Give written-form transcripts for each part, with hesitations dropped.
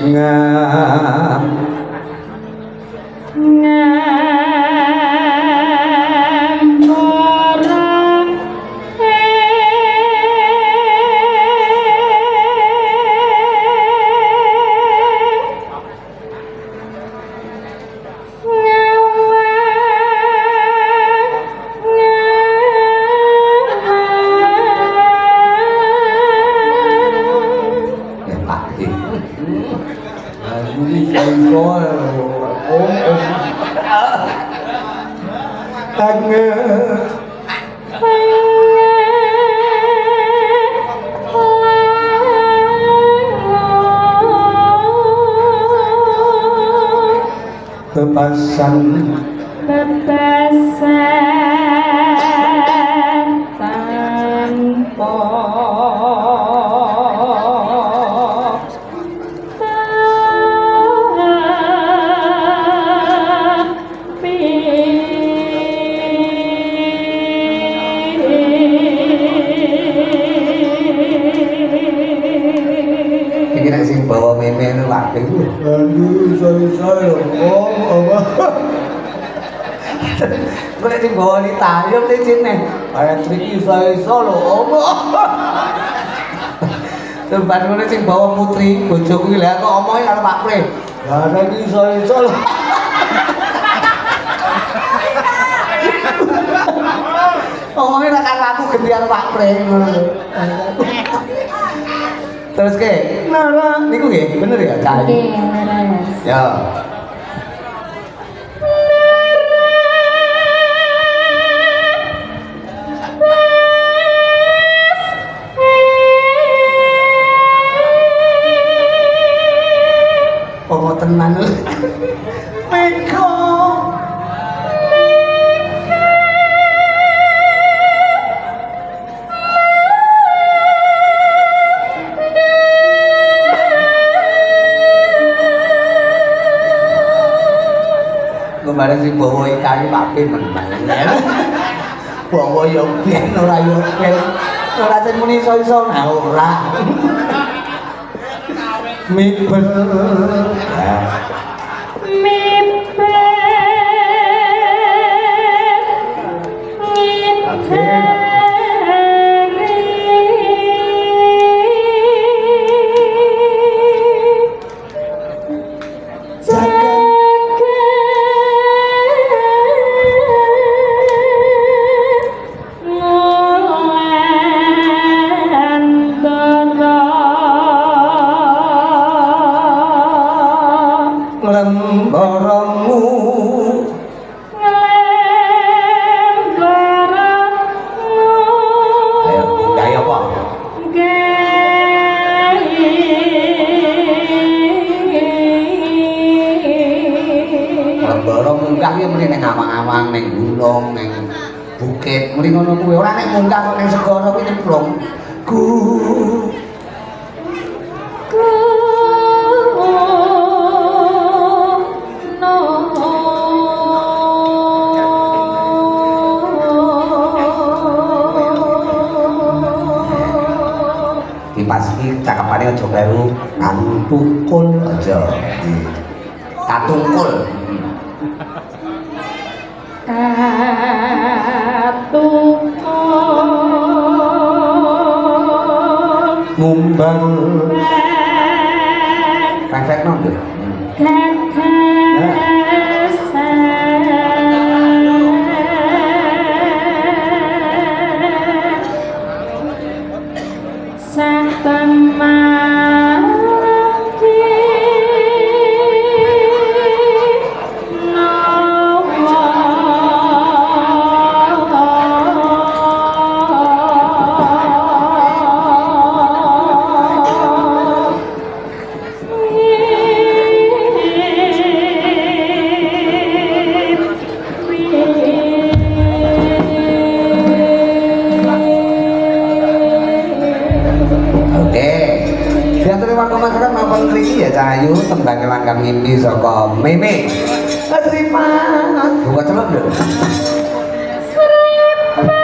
ngam bebasan tanpa sing bawa meme itu lagi aduh saya apa gue sing bawa di tayang di sini kayak triki saya solo apa tempat gue sing bawa putri bojoku lah kok omongnya kalau Pak Pre ada di saya solo omongnya akan laku gantian Pak Pre terus ke nara niku nggih bener ya Cak nggih leres ya oh tenan Meko kemarin sih bawa ikan pakai menang bawa yogen ora yogen ora sing muni iso-iso nah ora miber bukit mrene ngono kuwi ora nek munggah kok ning segara kuwi nyemplung dipasiki cakepane aja kleru katukul aja katungkul ngumbang reflek nonton Cahayu tembang langkah mimpi saka Meme. Sripan. Buka celok lho. Sripan.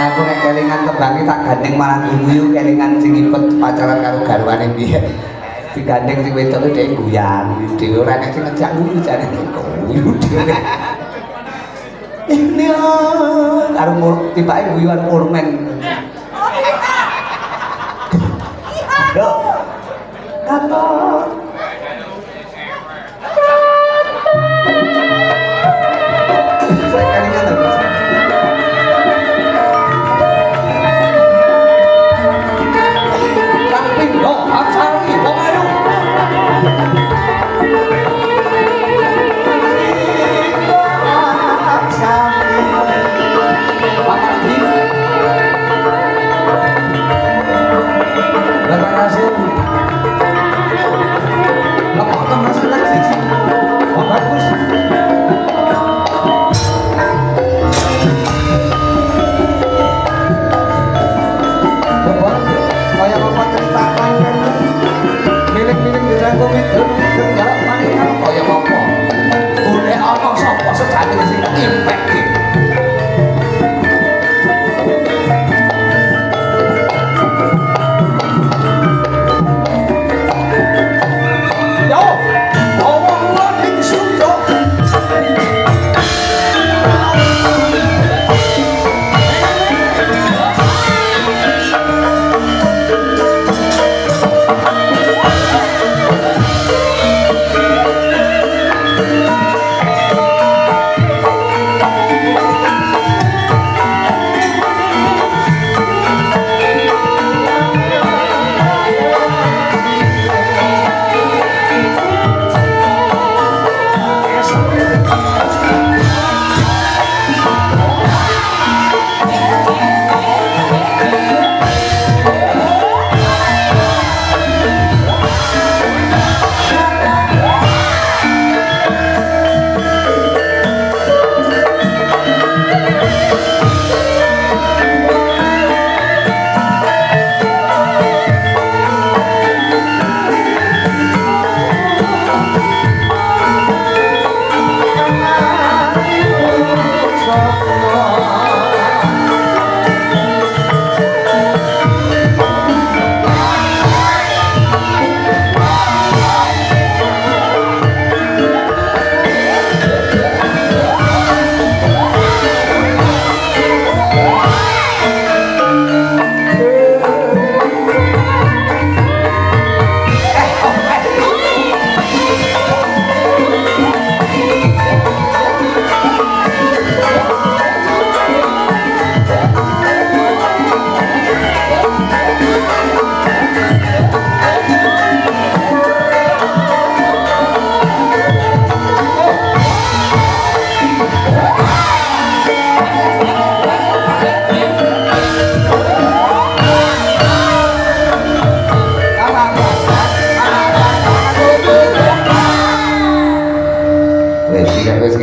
Aku nek kelingan tebangi tak gandeng malah guyu kelingan sing ipet pacaran karo garwane biyen. Digandeng sing wedok dhek guyan, dhewe ora nek sing ngejak guyu jane guyu dhewe. Ini karo tibake guyuan kurmen. Yo. Katon. Saya kelingan lho.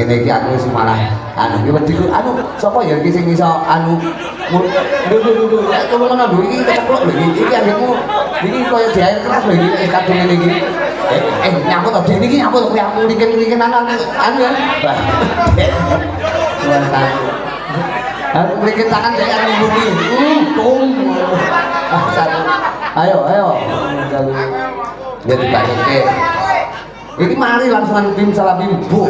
ngene iki aku wis malah anu iki wedi anu sapa ya iki sing iso anu lho tolong lho iki keceklok lho iki anggitmu iki koyo di air keras lho iki kadung ngene iki nyangkut to dene iki nyangkut kowe aku likin-likin anu ya aku likin tangan kayak anu bunyi tung ayo jadi balik ini mari langsungan tim salah bimbo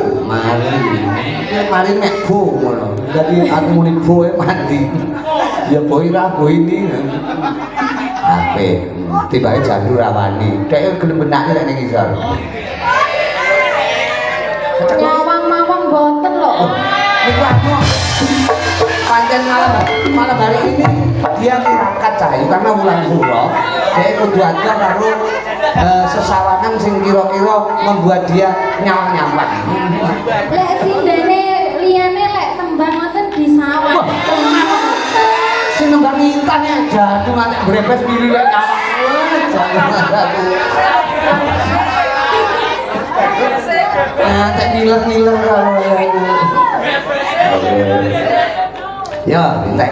mari nek bo ngono dadi aku muni bo mandi ya boy ra boy ini ape tibake jandu rawani dhek gelem benake nek ning isor nyawang-mawang boten lho niku aku pancen malam hari ini dia tirakat cahayu karena wulan suro dia kudu aja karo sesawangan sing kira-kira membuat dia nyawang-nyawang lek sindene liyane lek tembang ngoten disawang sing nembang intan ya jatuh nanti brebes pilih lek nyawang nanti niler-niler kalau ya minta